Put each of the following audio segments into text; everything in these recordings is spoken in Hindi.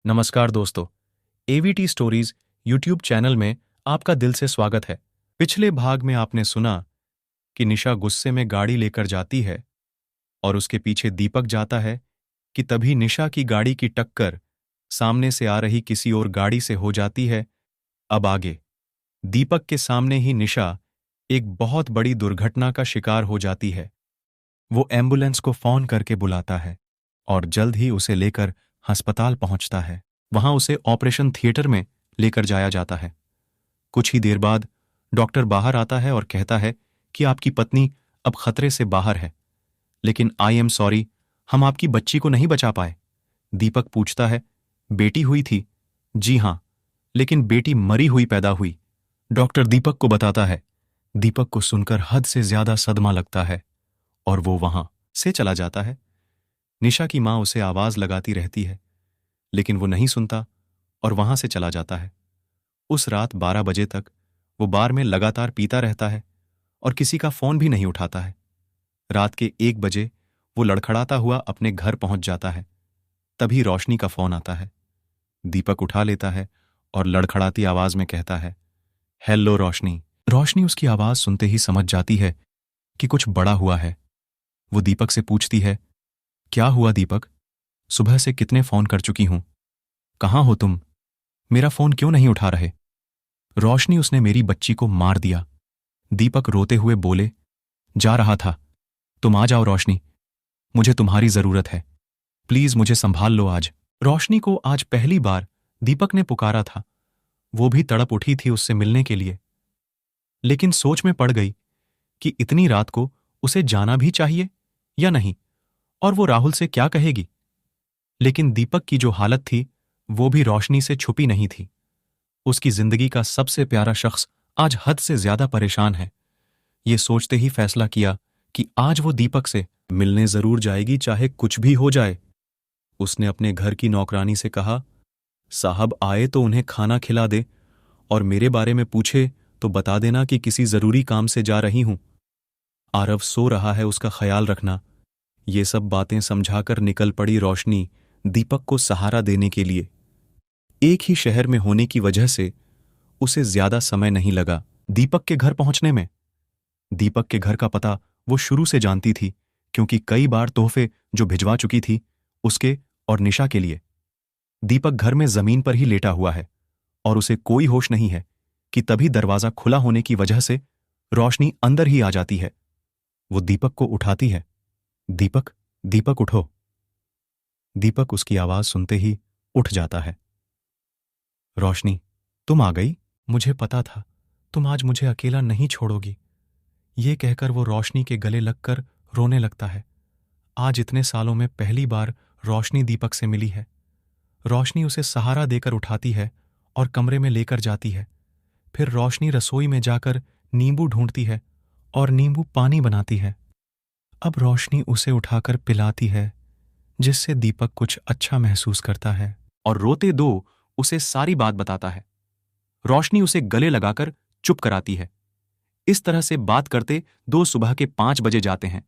नमस्कार दोस्तों, एवीटी स्टोरीज यूट्यूब चैनल में आपका दिल से स्वागत है। पिछले भाग में आपने सुना कि निशा गुस्से में गाड़ी लेकर जाती है और उसके पीछे दीपक जाता है कि तभी निशा की गाड़ी की टक्कर सामने से आ रही किसी और गाड़ी से हो जाती है। अब आगे दीपक के सामने ही निशा एक बहुत बड़ी दुर्घटना का शिकार हो जाती है। वो एम्बुलेंस को फोन करके बुलाता है और जल्द ही उसे लेकर अस्पताल पहुंचता है। वहां उसे ऑपरेशन थिएटर में लेकर जाया जाता है। कुछ ही देर बाद डॉक्टर बाहर आता है और कहता है कि आपकी पत्नी अब खतरे से बाहर है, लेकिन आई एम सॉरी, हम आपकी बच्ची को नहीं बचा पाए। दीपक पूछता है, बेटी हुई थी? जी हां, लेकिन बेटी मरी हुई पैदा हुई। डॉक्टर दीपक को बताता है। दीपक को सुनकर हद से ज्यादा सदमा लगता है और वो वहां से चला जाता है। निशा की मां उसे आवाज लगाती रहती है, लेकिन वो नहीं सुनता और वहां से चला जाता है। उस रात 12 बजे तक वो बार में लगातार पीता रहता है और किसी का फोन भी नहीं उठाता है। रात के 1 बजे वो लड़खड़ाता हुआ अपने घर पहुंच जाता है। तभी रोशनी का फोन आता है। दीपक उठा लेता है और लड़खड़ाती आवाज में कहता है, हेलो रोशनी। रोशनी उसकी आवाज सुनते ही समझ जाती है कि कुछ बड़ा हुआ है। वो दीपक से पूछती है, क्या हुआ दीपक? सुबह से कितने फोन कर चुकी हूं, कहां हो तुम? मेरा फोन क्यों नहीं उठा रहे? रोशनी, उसने मेरी बच्ची को मार दिया। दीपक रोते हुए बोले, जा रहा था। तुम आ जाओ रोशनी, मुझे तुम्हारी जरूरत है। प्लीज मुझे संभाल लो आज। रोशनी को आज पहली बार दीपक ने पुकारा था। वो भी तड़प उठी थी उससे मिलने के लिए, लेकिन सोच में पड़ गई कि इतनी रात को उसे जाना भी चाहिए या नहीं, और वो राहुल से क्या कहेगी। लेकिन दीपक की जो हालत थी वो भी रोशनी से छुपी नहीं थी। उसकी जिंदगी का सबसे प्यारा शख्स आज हद से ज्यादा परेशान है। ये सोचते ही फैसला किया कि आज वो दीपक से मिलने जरूर जाएगी, चाहे कुछ भी हो जाए। उसने अपने घर की नौकरानी से कहा, साहब आए तो उन्हें खाना खिला दे और मेरे बारे में पूछे तो बता देना कि किसी जरूरी काम से जा रही हूं। आरव सो रहा है, उसका ख्याल रखना। ये सब बातें समझाकर निकल पड़ी रोशनी दीपक को सहारा देने के लिए। एक ही शहर में होने की वजह से उसे ज्यादा समय नहीं लगा दीपक के घर पहुंचने में। दीपक के घर का पता वो शुरू से जानती थी, क्योंकि कई बार तोहफे जो भिजवा चुकी थी उसके और निशा के लिए। दीपक घर में जमीन पर ही लेटा हुआ है और उसे कोई होश नहीं है कि तभी दरवाजा खुला होने की वजह से रोशनी अंदर ही आ जाती है। वो दीपक को उठाती है। दीपक, दीपक उठो। दीपक उसकी आवाज सुनते ही उठ जाता है। रोशनी, तुम आ गई? मुझे पता था तुम आज मुझे अकेला नहीं छोड़ोगी। ये कहकर वो रोशनी के गले लगकर रोने लगता है। आज इतने सालों में पहली बार रोशनी दीपक से मिली है। रोशनी उसे सहारा देकर उठाती है और कमरे में लेकर जाती है। फिर रोशनी रसोई में जाकर नींबू ढूंढती है और नींबू पानी बनाती है। अब रोशनी उसे उठाकर पिलाती है, जिससे दीपक कुछ अच्छा महसूस करता है और रोते दो उसे सारी बात बताता है। रोशनी उसे गले लगाकर चुप कराती है। इस तरह से बात करते दो सुबह के 5 बजे जाते हैं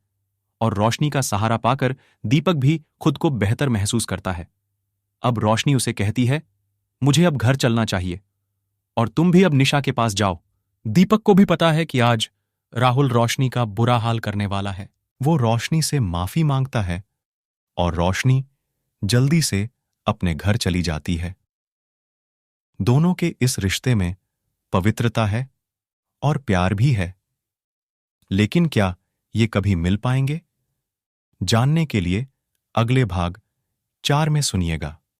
और रोशनी का सहारा पाकर दीपक भी खुद को बेहतर महसूस करता है। अब रोशनी उसे कहती है, मुझे अब घर चलना चाहिए और तुम भी अब निशा के पास जाओ। दीपक को भी पता है कि आज राहुल रोशनी का बुरा हाल करने वाला है। वो रोशनी से माफी मांगता है और रोशनी जल्दी से अपने घर चली जाती है। दोनों के इस रिश्ते में पवित्रता है और प्यार भी है, लेकिन क्या ये कभी मिल पाएंगे? जानने के लिए अगले भाग 4 में सुनिएगा।